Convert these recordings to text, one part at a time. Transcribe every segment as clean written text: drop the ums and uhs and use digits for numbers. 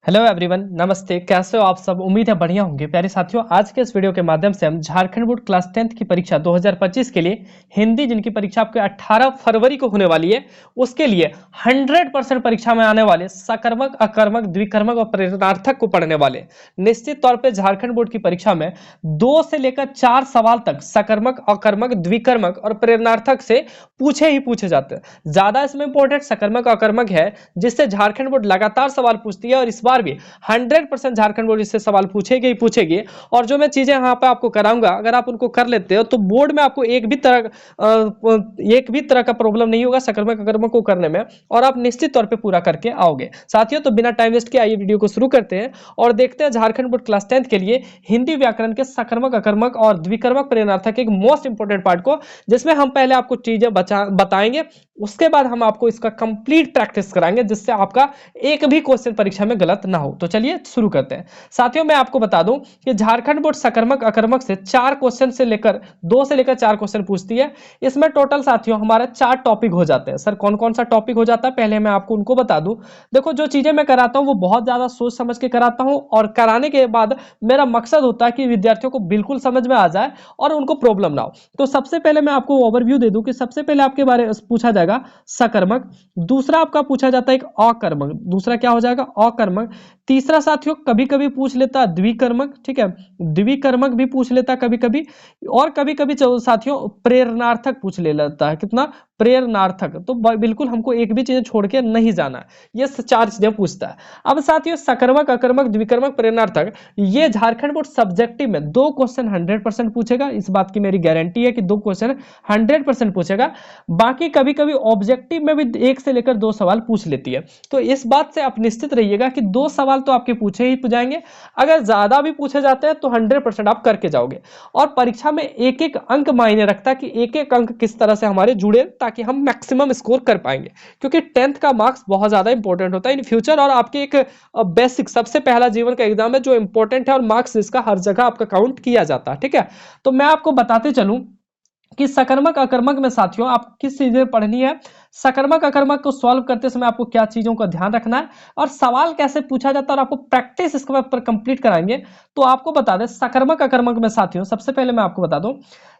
Hello everyone, नमस्ते। कैसे हो आप सब? उम्मीद है बढ़िया होंगे। प्यारे साथियों, आज के इस वीडियो के माध्यम से हम झारखंड बोर्ड क्लास 10th की परीक्षा 2025 के लिए हिंदी, जिनकी परीक्षा आपके 18 फरवरी को होने वाली है, उसके लिए 100% परीक्षा में आने वाले सकर्मक, अकर्मक, द्विकर्मक और प्रेरणार्थक को पढ़ने वाले। निश्चित तौर पर झारखंड बोर्ड की परीक्षा में 2 से लेकर 4 सवाल तक सकर्मक, अकर्मक, द्विकर्मक और प्रेरणार्थक से पूछे ही पूछे जाते हैं। ज्यादा इसमें इंपॉर्टेंट सकर्मक, अकर्मक है, जिससे झारखंड बोर्ड लगातार सवाल पूछती है और इस बार भी 100% झारखंड बोर्ड इससे सवाल पूछेगी ही पूछेगी। और जो मैं चीजें यहाँ पे आपको कराऊंगा, अगर आप उनको कर लेते हो तो बोर्ड में आपको एक भी तरह का प्रॉब्लम नहीं होगा सकर्मक अकर्मक को करने में, और आप निश्चित तौर पे पूरा करके आओगे। साथियों, तो बिना टाइम वेस्ट के आइए वीडियो को शुरू करते हैं और देखते हैं झारखंड बोर्ड क्लास 10th के लिए हिंदी व्याकरण के सकर्मक, अकर्मक और द्विकर्मक प्रेरणार्थक एक मोस्ट इंपोर्टेंट पार्ट को, जिसमें हम पहले आपको चीजें बताएंगे, उसके बाद हम आपको इसका कंप्लीट प्रैक्टिस कराएंगे, जिससे आपका एक भी क्वेश्चन परीक्षा में गलत ना हो। तो चलिए शुरू करते हैं। साथियों, मैं आपको बता दूं कि झारखंड बोर्ड सकर्मक अकर्मक से 4 क्वेश्चन से लेकर 2 से लेकर 4 क्वेश्चन पूछती है। इसमें टोटल साथियों हमारा 4 टॉपिक हो जाते हैं। सर कौन कौन सा टॉपिक हो जाता है, पहले मैं आपको उनको बता दूं। देखो, जो चीजें मैं कराता हूं वो बहुत ज्यादा सोच समझ के कराता हूं, और कराने के बाद मेरा मकसद होता है कि विद्यार्थियों को बिल्कुल समझ में आ जाए और उनको प्रॉब्लम ना हो। तो सबसे पहले मैं आपको ओवरव्यू दे दूं कि सबसे पहले आपके बारे में पूछा जाएगा सकर्मक, दूसरा आपका पूछा जाता है एक अकर्मक, दूसरा क्या हो जाएगा अकर्मक, तीसरा साथियों कभी कभी पूछ लेता है द्विकर्मक, ठीक है, द्विकर्मक भी पूछ लेता है कभी कभी, और कभी कभी साथियों प्रेरणार्थक पूछ ले लेता है। कितना? प्रेरणार्थक। तो बिल्कुल हमको एक भी चीज छोड़ के नहीं जाना है, ये 4 चीजें पूछता है। अब साथियों सकर्मक, अकर्मक, द्विकर्मक, प्रेरणार्थक, ये झारखंड बोर्ड सब्जेक्टिव में 2 क्वेश्चन 100% पूछेगा। इस बात की मेरी गारंटी है कि 2 क्वेश्चन 100% पूछेगा। बाकी कभी कभी ऑब्जेक्टिव में भी 1 से लेकर 2 सवाल पूछ लेती है। तो इस बात से आप निश्चित रहिएगा कि 2 सवाल तो आपके पूछे ही जाएंगे। अगर ज्यादा भी पूछे जाते हैं तो 100% आप करके जाओगे। और परीक्षा में एक एक अंक मायने रखता है कि एक एक अंक किस तरह से हमारे जुड़े, ताकि हम मैक्सिमम स्कोर कर पाएंगे। क्योंकि 10th का मार्क्स बहुत ज्यादा इंपॉर्टेंट होता है इन फ्यूचर, और आपके एक बेसिक सबसे पहला जीवन का एग्जाम है जो इंपॉर्टेंट है, और मार्क्स इसका हर जगह आपका काउंट किया जाता है। ठीक है, तो मैं आपको बताते चलूं कि सकर्मक अकर्मक में साथियों आप किस चीजें पढ़नी है, सकर्मक अकर्मक को सॉल्व करते समय आपको क्या चीजों का ध्यान रखना है, और सवाल कैसे पूछा जाता है, और आपको प्रैक्टिस इसके ऊपर कंप्लीट कराएंगे। तो आपको बता दें सकर्मक अकर्मक में साथियों सबसे पहले मैं आपको बता दूं,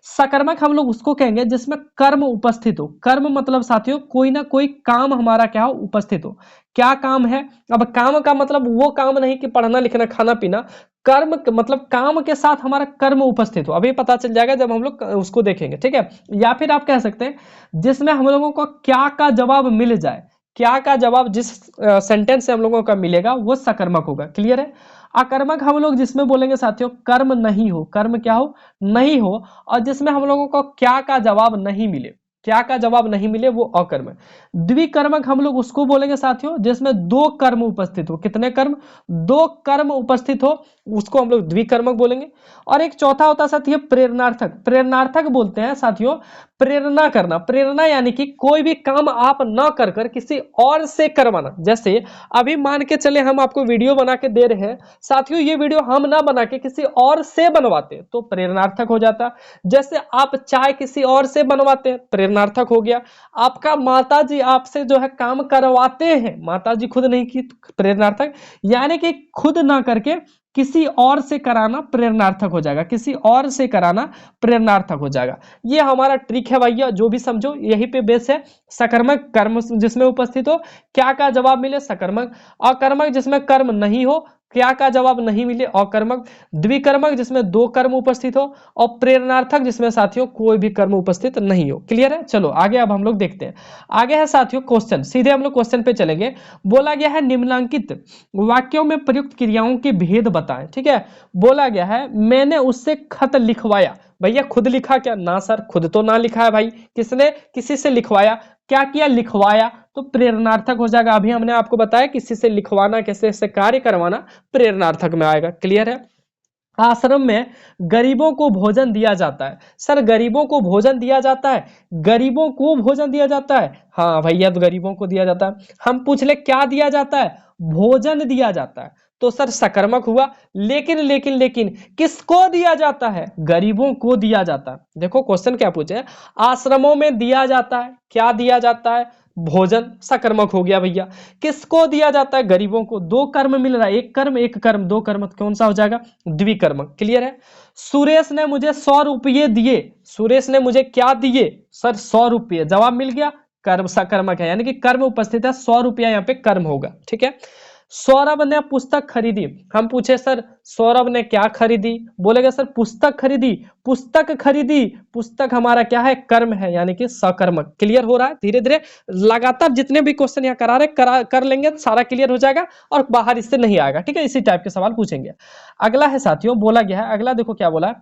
सकर्मक हम लोग उसको कहेंगे जिसमें कर्म उपस्थित हो। कर्म मतलब साथियों कोई ना कोई काम हमारा क्या हो, उपस्थित हो। क्या काम है? अब काम का मतलब वो काम नहीं कि पढ़ना लिखना खाना पीना, कर्म मतलब काम के साथ हमारा कर्म उपस्थित हो। अभी पता चल जाएगा जब हम लोग उसको देखेंगे। ठीक है, या फिर आप कह सकते हैं जिसमें हम लोगों को क्या का जवाब मिल जाए। क्या का जवाब जिस सेंटेंस से हम लोगों का मिलेगा वो सकर्मक होगा। क्लियर है? अकर्मक हम लोग जिसमें बोलेंगे साथियों कर्म नहीं हो, कर्म क्या हो, नहीं हो, और जिसमें हम लोगों को क्या का जवाब नहीं मिले, क्या का जवाब नहीं मिले, वो अकर्म। द्विकर्मक हम लोग उसको बोलेंगे साथियों जिसमें 2 कर्म उपस्थित हो। कितने कर्म? 2 कर्म उपस्थित हो, उसको हम लोग द्विकर्मक बोलेंगे। और एक चौथा होता है साथियों प्रेरणार्थक। प्रेरणार्थक बोलते हैं साथियों प्रेरणा करना। प्रेरणा यानी कि कोई भी काम आप ना कर कर किसी और से करवाना। जैसे अभी मान के चले हम आपको वीडियो बना के दे रहे हैं साथियों, ये वीडियो हम ना बना के किसी और से बनवाते तो प्रेरणार्थक हो जाता। जैसे आप चाय किसी और से बनवाते हैं, प्रेरणार्थक हो गया। आपका माताजी आपसे जो है काम करवाते हैं, माताजी खुद नहीं की, प्रेरणार्थक। यानी कि खुद ना करके किसी और से कराना प्रेरणार्थक हो जाएगा, किसी और से कराना प्रेरणार्थक हो जाएगा। ये हमारा ट्रिक है भैया, जो भी समझो यही पे बेस है। सकर्मक कर्म जिसमें उपस्थित हो, क्या का जवाब मिले, सकर्मक। अकर्मक जिसमें कर्म नहीं हो, क्या का जवाब नहीं मिले, अकर्मक। द्विकर्मक जिसमें 2 कर्म उपस्थित हो, और प्रेरणार्थक जिसमें साथियों कोई भी कर्म उपस्थित नहीं हो। क्लियर है? चलो आगे अब हम लोग देखते हैं। आगे है साथियों क्वेश्चन, सीधे हम लोग क्वेश्चन पे चलेंगे। बोला गया है निम्नलिखित वाक्यों में प्रयुक्त क्रियाओं के भेद बताएं। ठीक है, बोला गया है मैंने उससे खत लिखवाया। भैया खुद लिखा क्या? ना सर, खुद तो ना लिखा है भाई। किसने? किसी से लिखवाया। क्या किया? लिखवाया, तो प्रेरणार्थक हो जाएगा। अभी हमने आपको बताया किसी से लिखवाना, किसी से कार्य करवाना प्रेरणार्थक में आएगा। क्लियर है? आश्रम में गरीबों को भोजन दिया जाता है। सर गरीबों को भोजन दिया जाता है, गरीबों को भोजन दिया जाता है। हाँ भैया, तो गरीबों को दिया जाता है। हम पूछ ले क्या दिया जाता है? भोजन दिया जाता है। तो सर सकर्मक हुआ। लेकिन लेकिन लेकिन किसको दिया जाता है? गरीबों को दिया जाता है। देखो क्वेश्चन क्या पूछे, आश्रमों में दिया जाता है। क्या दिया जाता है? भोजन सकर्मक हो गया भैया। किसको दिया जाता है? गरीबों को। दो कर्म मिल रहा है, एक कर्म एक कर्म, दो कर्म, कौन सा हो जाएगा? द्विकर्मक। क्लियर है? सुरेश ने मुझे 100 रुपये दिए। सुरेश ने मुझे क्या दिए सर? 100 रुपये। जवाब मिल गया, कर्म सकर्मक है, यानी कि कर्म उपस्थित है, 100 रुपया यहाँ पे कर्म होगा। ठीक है। सौरभ ने पुस्तक खरीदी। हम पूछे सर सौरभ ने क्या खरीदी? बोलेगा सर पुस्तक खरीदी। पुस्तक खरीदी, पुस्तक हमारा क्या है? कर्म है, यानी कि सकर्मक। क्लियर हो रहा है? धीरे धीरे लगातार जितने भी क्वेश्चन यहाँ करा रहे कर लेंगे, सारा क्लियर हो जाएगा और बाहर इससे नहीं आएगा। ठीक है, इसी टाइप के सवाल पूछेंगे। अगला है साथियों, बोला गया है, अगला देखो क्या बोला है।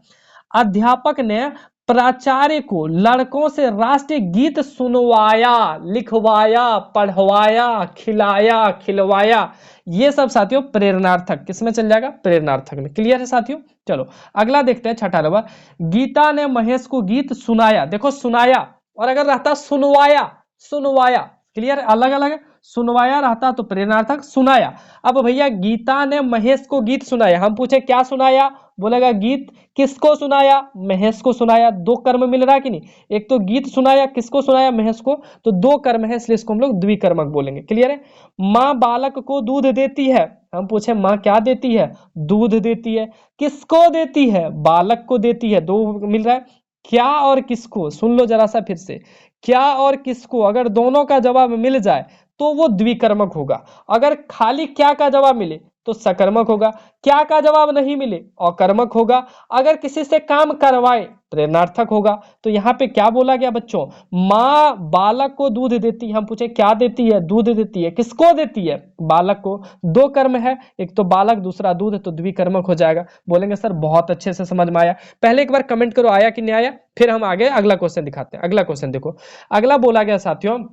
अध्यापक ने प्राचार्य को लड़कों से राष्ट्रीय गीत सुनवाया, लिखवाया, पढ़वाया, खिलाया, खिलवाया। ये सब साथियों प्रेरणार्थक किसमें चल जाएगा? प्रेरणार्थक में। क्लियर है साथियों? चलो अगला देखते हैं, छठा नंबर। गीता ने महेश को गीत सुनाया। देखो सुनाया, और अगर रहता सुनवाया, सुनवाया, क्लियर, अलग अलग है। सुनवाया रहता तो प्रेरणार्थक, सुनाया। अब भैया गीता ने महेश को गीत सुनाया, हम पूछे क्या सुनाया? बोलेगा गीत। किसको सुनाया? महेश को सुनाया। दो कर्म मिल रहा है कि नहीं? एक तो गीत सुनाया, किसको सुनाया? महेश को। तो दो कर्म है, इसलिए इसको हम लोग द्विकर्मक बोलेंगे। क्लियर है? माँ बालक को दूध देती है। हम पूछे माँ क्या देती है? दूध देती है। किसको देती है? बालक को देती है। दो मिल रहा है। क्या और किसको? सुन लो जरा सा फिर से, क्या और किसको, अगर दोनों का जवाब मिल जाए तो वो द्विकर्मक होगा। अगर खाली क्या का जवाब मिले तो सकर्मक होगा। क्या का जवाब नहीं मिले अकर्मक होगा। अगर किसी से काम करवाए प्रेरणार्थक होगा। तो यहाँ पे क्या बोला गया बच्चों? माँ बालक को दूध देती है। हम पूछे क्या देती है? दूध देती है। किसको देती है? बालक को। दो कर्म है, एक तो बालक, दूसरा दूध, तो द्विकर्मक हो जाएगा। बोलेंगे सर बहुत अच्छे से समझ में आया। पहले एक बार कमेंट करो आया कि नहीं आया, फिर हम आगे अगला क्वेश्चन दिखाते हैं। अगला क्वेश्चन देखो, अगला बोला गया साथियों,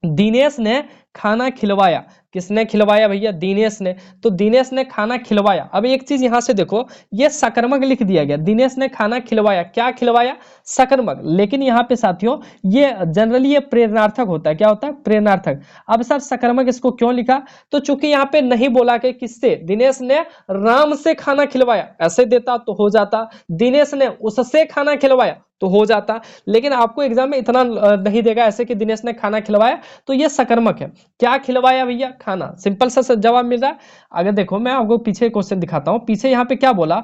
दिनेश ने खाना खिलवाया। किसने खिलवाया भैया? दिनेश ने। तो दिनेश ने खाना खिलवाया। अब एक चीज यहां से देखो, ये सकर्मक लिख दिया गया। दिनेश ने खाना खिलवाया, क्या खिलवाया? सकर्मक। लेकिन यहाँ पे साथियों ये जनरली ये प्रेरणार्थक होता है। क्या होता है? प्रेरणार्थक। अब सर सकर्मक इसको क्यों लिखा? तो चूंकि यहाँ पे नहीं बोला कि किससे, दिनेश ने राम से खाना खिलवाया, ऐसे देता तो हो जाता। दिनेश ने उससे खाना खिलवाया तो हो जाता। लेकिन आपको एग्जाम में इतना नहीं देगा ऐसे कि दिनेश ने खाना खिलवाया, तो ये सकर्मक है। क्या खिलवाया भैया? खाना। सिंपल सा जवाब मिल रहा है। अगर देखो मैं आपको पीछे क्वेश्चन दिखाता हूं, पीछे यहाँ पे क्या बोला?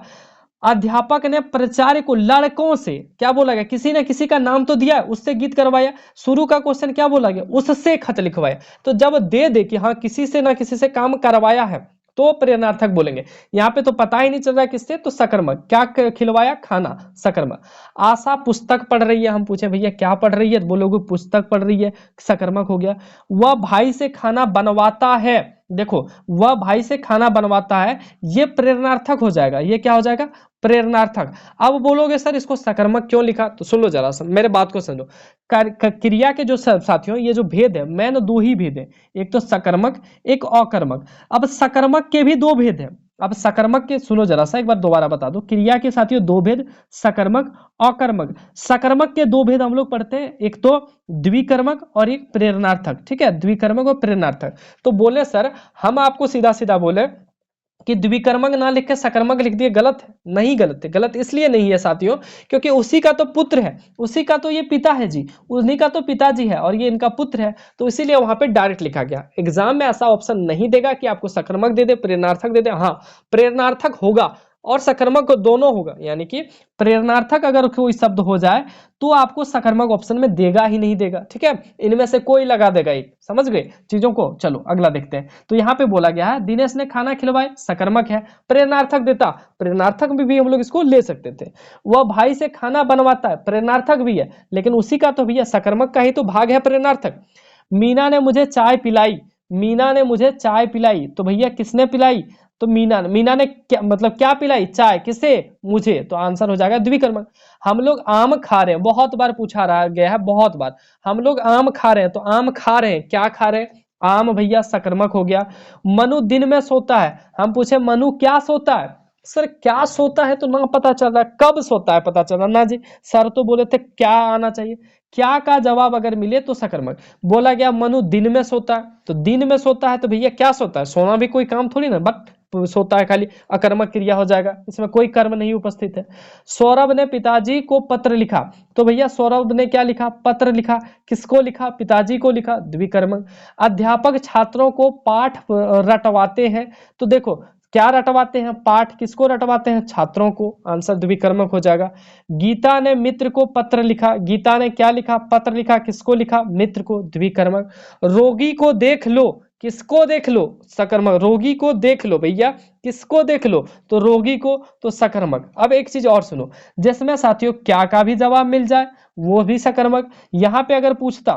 अध्यापक ने प्राचार्य को लड़कों से, क्या बोला गया? किसी ने किसी का नाम तो दिया, उससे गीत करवाया। शुरू का क्वेश्चन क्या बोला गया? उससे खत लिखवाया। तो जब दे दे कि हाँ किसी से ना किसी से काम करवाया है तो प्रेरणार्थक बोलेंगे। यहाँ पे तो पता ही नहीं चल रहा है किससे, तो सकर्मक। क्या खिलवाया? खाना, सकर्मक। आशा पुस्तक पढ़ रही है। हम पूछे भैया क्या पढ़ रही है? बोलोगे पुस्तक पढ़ रही है, सकर्मक हो गया। वह भाई से खाना बनवाता है। देखो वह भाई से खाना बनवाता है, ये प्रेरणार्थक हो जाएगा। ये क्या हो जाएगा? प्रेरणार्थक। अब बोलोगे सर इसको सकर्मक क्यों लिखा? तो सुन लो जरा सा, मेरे बात को समझो। क्रिया के जो साथियों ये जो भेद है, मैंने दो ही भेद है, एक तो सकर्मक, एक अकर्मक। अब सकर्मक के भी दो भेद हैं। अब सकर्मक के सुनो जरा सा, एक बार दोबारा बता दो। क्रिया के साथियों दो भेद, सकर्मक, अकर्मक। सकर्मक के दो भेद हम लोग पढ़ते हैं, एक तो द्विकर्मक और एक प्रेरणार्थक। ठीक है, द्विकर्मक और प्रेरणार्थक। तो बोले सर हम आपको सीधा सीधा बोले कि द्विकर्मक ना लिख के सकर्मक लिख दिए, गलत है? नहीं गलत है। गलत इसलिए नहीं है साथियों क्योंकि उसी का तो पुत्र है, उसी का तो ये पिता है जी, उन्हीं का तो पिताजी है और ये इनका पुत्र है, तो इसीलिए वहां पे डायरेक्ट लिखा गया। एग्जाम में ऐसा ऑप्शन नहीं देगा कि आपको सकर्मक दे दे प्रेरणार्थक दे दे। हाँ प्रेरणार्थक होगा और सकर्मक दोनों होगा, यानी कि प्रेरणार्थक अगर कोई शब्द हो जाए तो आपको सकर्मक ऑप्शन में देगा ही नहीं देगा। ठीक है, इनमें से कोई लगा देगा एक। समझ गए चीजों को? चलो अगला देखते हैं। तो यहाँ पे बोला गया है दिनेश ने खाना खिलवाए, सकर्मक है। प्रेरणार्थक देता, प्रेरणार्थक भी हम लोग इसको ले सकते थे। वह भाई से खाना बनवाता है, प्रेरणार्थक भी है, लेकिन उसी का तो भैया सकर्मक का ही तो भाग है प्रेरणार्थक। मीना ने मुझे चाय पिलाई, मीना ने मुझे चाय पिलाई, तो भैया किसने पिलाई? तो मीना ने क्या मतलब क्या पिलाई? चाय। किसे? मुझे। तो आंसर हो जाएगा द्विकर्मक। हम लोग आम खा रहे हैं, बहुत बार पूछा रहा गया है, बहुत बार। हम लोग आम खा रहे हैं, तो आम खा रहे हैं, क्या खा रहे हैं? आम भैया सकर्मक हो गया। मनु दिन में सोता है, हम पूछे मनु क्या सोता है? सर क्या सोता है तो ना पता चल रहा है, कब सोता है पता चल रहा ना जी। सर तो बोले थे क्या आना चाहिए, क्या का जवाब अगर मिले तो सकर्मक। बोला गया मनु दिन में सोता है, तो दिन में सोता है तो भैया क्या सोता है? सोना भी कोई काम थोड़ी ना, बट सोता है, खाली अकर्मक क्रिया हो जाएगा, इसमें कोई कर्म नहीं उपस्थित है। सौरभ ने पिताजी को पत्र लिखा, तो भैया सौरभ ने क्या लिखा, पत्र लिखा, किसको लिखा, पिताजी को लिखा, द्विकर्मक। अध्यापक छात्रों को पाठ रटवाते हैं, तो देखो क्या रटवाते हैं, पाठ, किसको रटवाते हैं, छात्रों को, आंसर द्विकर्मक हो जाएगा। गीता ने मित्र को पत्र लिखा, गीता ने क्या लिखा, पत्र लिखा, किसको लिखा, मित्र को, द्विकर्मक। रोगी को देख लो, किसको देख लो, सकर्मक, रोगी को देख लो भैया, किसको देख लो, तो रोगी को, तो सकर्मक। अब एक चीज और सुनो, जिसमें साथियों क्या का भी जवाब मिल जाए वो भी सकर्मक, यहां पे अगर पूछता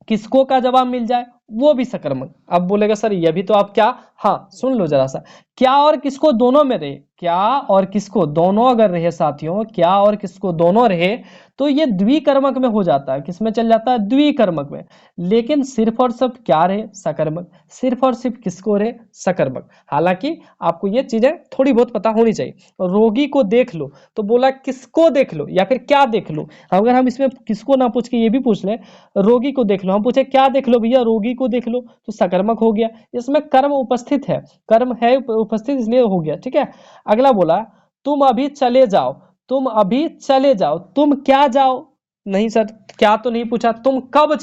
किसको का जवाब मिल जाए वो भी सकर्मक। अब बोलेगा सर ये भी तो आप क्या, हाँ सुन लो जरा सा, क्या और किसको दोनों में रहे, क्या और किसको दोनों अगर रहे साथियों, क्या और किसको दोनों रहे तो ये द्विकर्मक में हो जाता है, किसमें चल जाता है, द्विकर्मक में। लेकिन सिर्फ और सिर्फ क्या रहे, सकर्मक, सिर्फ और सिर्फ किसको रहे, सकर्मक। हालांकि आपको ये चीजें थोड़ी बहुत पता होनी चाहिए। रोगी को देख लो, तो बोला किसको देख लो या फिर क्या देख लो, अगर हम इसमें किसको ना पूछ के ये भी पूछ ले रोगी को देख लो, हम पूछे क्या देख लो भैया, रोगी को देख लो, तो सकर्मक हो गया, इसमें कर्म उपस्थित है, कर्म है उपस्थित इसलिए हो गया, ठीक है। अगला बोला तुम अभी चले जाओ, तुम अभी चले जाओ, तुम क्या जाओ, नहीं सर क्या तो नहीं पूछा, तुम कब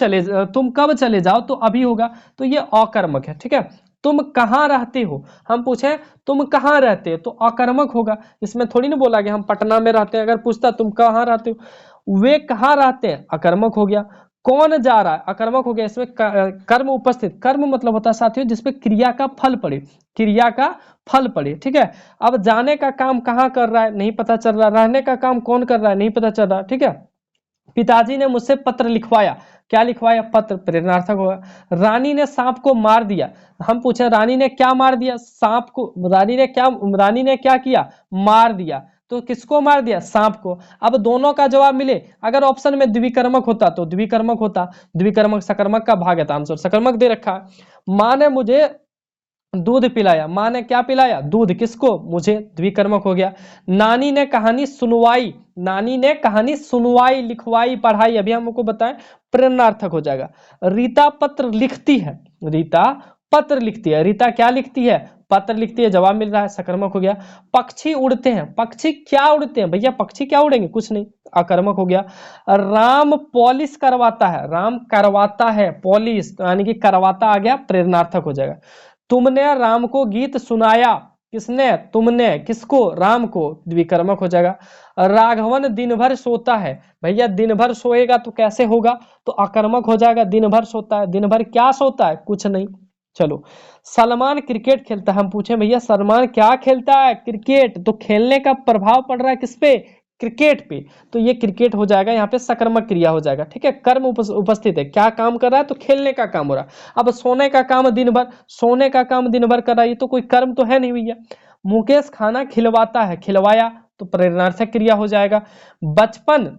चले जाओ, तो अभी होगा, तो ये अकर्मक है, ठीक है। तुम कहाँ रहते हो, हम पूछे तुम कहाँ रहते हो, तो अकर्मक होगा, इसमें थोड़ी ना बोला कि हम पटना में रहते हैं, अगर पूछता तुम कहाँ रहते हो, वे कहाँ रहते हैं, अकर्मक हो गया। कौन जा रहा है, अकर्मक हो गया, इसमें कर्म उपस्थित, कर्म मतलब होता है साथियों जिसपे क्रिया का फल पड़े, क्रिया का फल पड़े, ठीक है। अब जाने का काम कहाँ कर रहा है नहीं पता चल रहा, रहने का काम कौन कर रहा है नहीं पता चल रहा, ठीक है। पिताजी ने मुझसे पत्र लिखवाया, क्या लिखवाया, पत्र, प्रेरणार्थक होगा। रानी ने सांप को मार दिया, हम पूछे रानी ने क्या मार दिया, सांप को, रानी ने क्या किया, मार दिया, तो किसको मार दिया, सांप को। अब दोनों का जवाब मिले, अगर ऑप्शन में द्विकर्मक होता तो द्विकर्मक होता, द्विकर्मक सकर्मक का भाग है, तो आंसर सकर्मक दे रखा है। मां ने मुझे दूध पिलाया, मां ने क्या पिलाया, दूध, किसको, मुझे, द्विकर्मक हो गया। नानी ने कहानी सुनवाई, नानी ने कहानी सुनवाई, लिखवाई, पढ़ाई, अभी हमको बताएं, प्रेरणार्थक हो जाएगा। रीता पत्र लिखती है, रीता पत्र लिखती है, रीता क्या लिखती है, पत्र लिखती है, जवाब मिल रहा है, सकर्मक हो गया। पक्षी उड़ते हैं, पक्षी क्या उड़ते हैं भैया, पक्षी क्या उड़ेंगे, कुछ नहीं, अकर्मक हो गया। राम पॉलिश करवाता है, राम करवाता है पॉलिश, यानी कि करवाता आ गया, प्रेरणार्थक हो जाएगा। तुमने राम को गीत सुनाया, किसने, तुमने, किसको, राम को, द्विकर्मक हो जाएगा। राघवन दिन भर सोता है, भैया दिन भर सोएगा तो कैसे होगा, तो अकर्मक हो जाएगा, दिन भर सोता है, दिन भर क्या सोता है, कुछ नहीं। चलो, सलमान क्रिकेट खेलता है, हम पूछे भैया सलमान क्या खेलता है, क्रिकेट, तो खेलने का प्रभाव पड़ रहा है किस पे, क्रिकेट पे, तो ये क्रिकेट हो जाएगा, यहाँ पे सकर्मक क्रिया हो जाएगा, ठीक है। कर्म उपस्थित है, क्या काम कर रहा है, तो खेलने का काम हो रहा है। अब सोने का काम दिन भर, सोने का काम दिन भर कर रहा है, ये तो कोई कर्म तो है नहीं भैया। मुकेश खाना खिलवाता है, खिलवाया, तो प्रेरणार्थक क्रिया हो जाएगा। बचपन,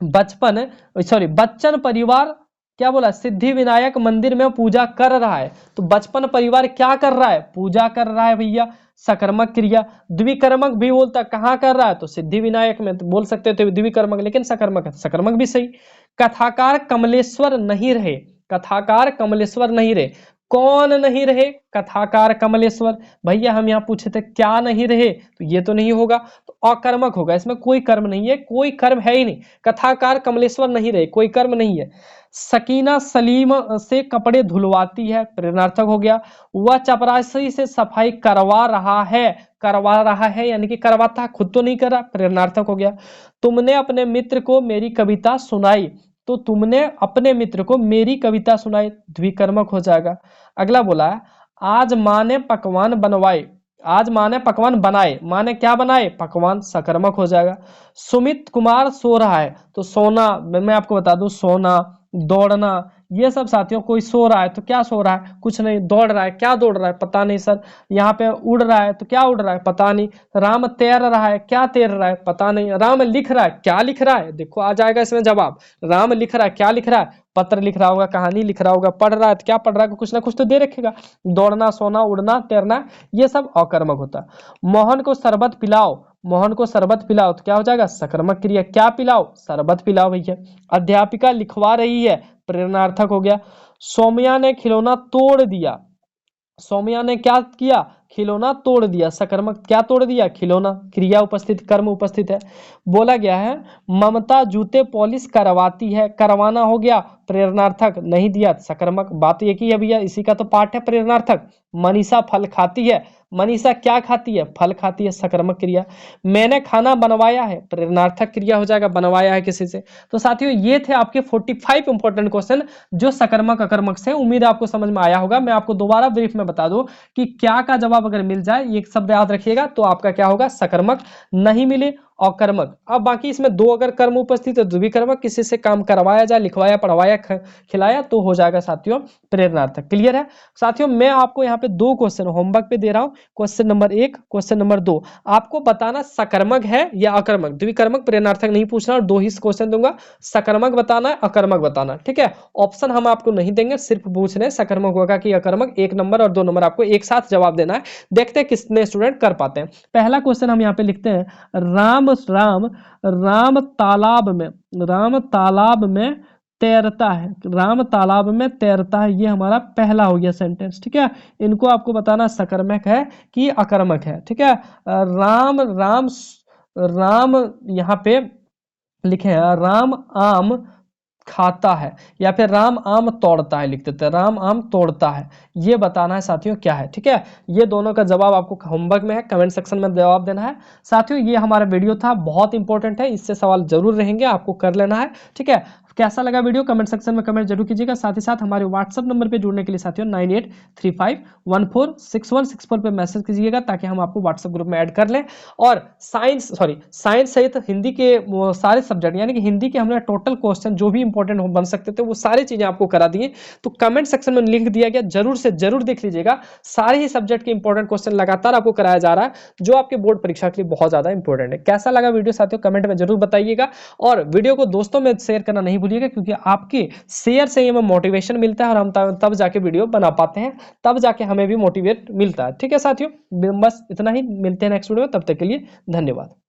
बचपन सॉरी बच्चन परिवार क्या बोला, सिद्धि विनायक मंदिर में पूजा कर रहा है, तो बचपन परिवार क्या कर रहा है, पूजा कर रहा है भैया, सकर्मक क्रिया। द्विकर्मक भी बोलता, कहाँ कर रहा है, तो सिद्धि विनायक में, तो बोल सकते थे द्विकर्मक, लेकिन सकर्मक है, सकर्मक भी सही। कथाकार कमलेश्वर नहीं रहे, कथाकार कमलेश्वर नहीं रहे, कौन नहीं रहे, कथाकार कमलेश्वर, भैया हम यहाँ पूछे थे क्या नहीं रहे, तो ये तो नहीं होगा, तो अकर्मक होगा, इसमें कोई कर्म नहीं है, कोई कर्म है ही नहीं, कथाकार कमलेश्वर नहीं रहे, कोई कर्म नहीं है। सकीना सलीम से कपड़े धुलवाती है, प्रेरणार्थक हो गया। वह चपरासी से सफाई करवा रहा है यानी कि करवाता, खुद तो नहीं कर रहा, प्रेरणार्थक हो गया। तुमने अपने मित्र को मेरी कविता सुनाई, तो तुमने अपने मित्र को मेरी कविता सुनाई, द्विकर्मक हो जाएगा। अगला बोला है आज माँ ने पकवान बनवाए, आज माँ ने पकवान बनाए, माँ ने क्या बनाए, पकवान, सकर्मक हो जाएगा। सुमित कुमार सो रहा है, तो सोना, मैं आपको बता दूं, सोना, दौड़ना, ये सब साथियों, कोई सो रहा है तो क्या सो रहा है, कुछ नहीं, दौड़ रहा है, क्या दौड़ रहा है, पता नहीं सर। यहाँ पे उड़ रहा है तो क्या उड़ रहा है, पता नहीं। राम तैर रहा है, क्या तैर रहा है, पता नहीं। राम लिख रहा है, क्या लिख रहा है, देखो आ जाएगा इसमें जवाब, राम लिख रहा है, क्या लिख रहा है, पत्र लिख रहा होगा, कहानी लिख रहा होगा, पढ़ रहा है तो क्या पढ़ रहा है, कुछ ना कुछ तो दे रखेगा। दौड़ना, सोना, उड़ना, तैरना, ये सब अकर्मक होता है। मोहन को शरबत पिलाओ, मोहन को शरबत पिलाओ, तो क्या हो जाएगा, सकर्मक क्रिया, क्या पिलाओ, शरबत पिलाओ भैया। अध्यापिका लिखवा रही है, प्रेरणार्थक हो गया। सौम्या ने खिलौना तोड़ दिया, सौम्या ने क्या किया, खिलौना तोड़ दिया, सकर्मक क्या तोड़ दिया, खिलौना, क्रिया उपस्थित, कर्म उपस्थित है। बोला गया है ममता जूते पॉलिश करवाती है, करवाना हो गया प्रेरणार्थक, नहीं दिया सकर्मक, बात एक ही है भैया, इसी का तो पाठ है प्रेरणार्थक। मनीषा फल खाती है, मनीषा क्या खाती है, फल खाती है, सकर्मक क्रिया। मैंने खाना बनवाया है, प्रेरणार्थक क्रिया हो जाएगा, बनवाया है किसी से। तो साथियों ये थे आपके 45 इंपॉर्टेंट क्वेश्चन जो सकर्मक अकर्मक से, उम्मीद है आपको समझ में आया होगा। मैं आपको दोबारा ब्रीफ में बता दूं कि क्या का जवाब अगर मिल जाए, ये शब्द याद रखिएगा, तो आपका क्या होगा, सकर्मक, नहीं मिले अकर्मक। अब बाकी इसमें दो अगर कर्म उपस्थित है, द्विकर्मक, किसी से काम करवाया जाए, लिखवाया, पढ़वाया, खिलाया, तो हो जाएगा साथियों प्रेरणार्थक। क्लियर है साथियों? मैं आपको यहाँ पे दो क्वेश्चन होमवर्क पे दे रहा हूं, क्वेश्चन नंबर 1, क्वेश्चन नंबर 2, आपको बताना सकर्मक है या अकर्मक, द्विकर्मक प्रेरणार्थक नहीं पूछना, और दो ही क्वेश्चन दूंगा, सकर्मक बताना है, अकर्मक बताना, ठीक है। ऑप्शन हम आपको नहीं देंगे, सिर्फ पूछने सकर्मक होगा कि अकर्मक, 1 नंबर और 2 नंबर आपको एक साथ जवाब देना है। देखते हैं कितने स्टूडेंट कर पाते हैं। पहला क्वेश्चन हम यहाँ पे लिखते हैं, राम राम राम तालाब में, राम तालाब में तैरता है, राम तालाब में तैरता है, ये हमारा पहला हो गया सेंटेंस, ठीक है। इनको आपको बताना सकर्मक है कि अकर्मक है, ठीक है। राम राम राम यहाँ पे लिखे हैं, राम आम खाता है, या फिर राम आम तोड़ता है, लिख देते हैं राम आम तोड़ता है, ये बताना है साथियों क्या है, ठीक है। ये दोनों का जवाब आपको होमवर्क में है, कमेंट सेक्शन में जवाब देना है। साथियों ये हमारा वीडियो था, बहुत इंपॉर्टेंट है, इससे सवाल जरूर रहेंगे, आपको कर लेना है, ठीक है। कैसा लगा वीडियो कमेंट सेक्शन में कमेंट जरूर कीजिएगा। साथ ही साथ हमारे व्हाट्सएप नंबर पे जुड़ने के लिए साथियों 9835146164 पे मैसेज कीजिएगा, ताकि हम आपको व्हाट्सएप ग्रुप में ऐड कर लें। और साइंस सहित हिंदी के वो सारे सब्जेक्ट, यानी कि हिंदी के हमने टोटल क्वेश्चन जो भी इंपॉर्टेंट बन सकते थे, वो सारी चीजें आपको करा दिए। तो कमेंट सेक्शन में लिंक दिया गया, जरूर से जरूर देख लीजिएगा। सारे ही सब्जेक्ट के इंपॉर्टेंट क्वेश्चन लगातार आपको कराया जा रहा है, जो आपके बोर्ड परीक्षा के लिए बहुत ज्यादा इंपॉर्टेंट है। कैसा लगा वीडियो साथियों कमेंट में जरूर बताइएगा, और वीडियो को दोस्तों में शेयर करना नहीं भूलिएगा, क्योंकि आपके शेयर से हमें मोटिवेशन मिलता है, और हम तब जाके वीडियो बना पाते हैं, तब जाके हमें भी मोटिवेट मिलता है, ठीक है साथियों। बस इतना ही, मिलते हैं नेक्स्ट वीडियो में, तब तक के लिए धन्यवाद।